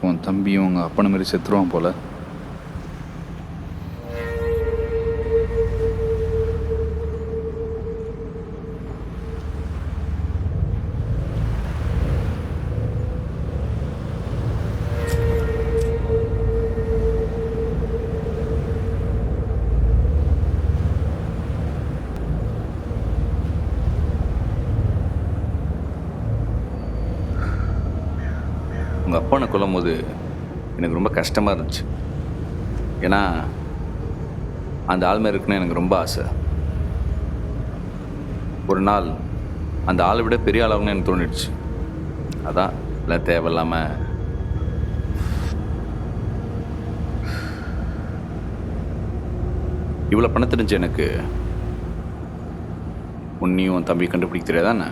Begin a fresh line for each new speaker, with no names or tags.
உன் தம்பியும் உங்கள் அப்பனை மாதிரி செத்துருவான் போல. உங்கள் அப்பனை கொல்லும் போது எனக்கு ரொம்ப கஷ்டமாக இருந்துச்சு. ஏன்னா அந்த ஆள் மேலே இருக்குன்னு எனக்கு ரொம்ப ஆசை. ஒரு நாள் அந்த ஆளை விட பெரிய ஆளாகணும்னு எனக்கு தோணிடுச்சு. அதான் இல்லை தேவையில்லாமல் இவ்வளோ பண்ண தெரிஞ்சு எனக்கு உன்னையும் உன் தம்பி கண்டுபிடிக்க தெரியாதானே?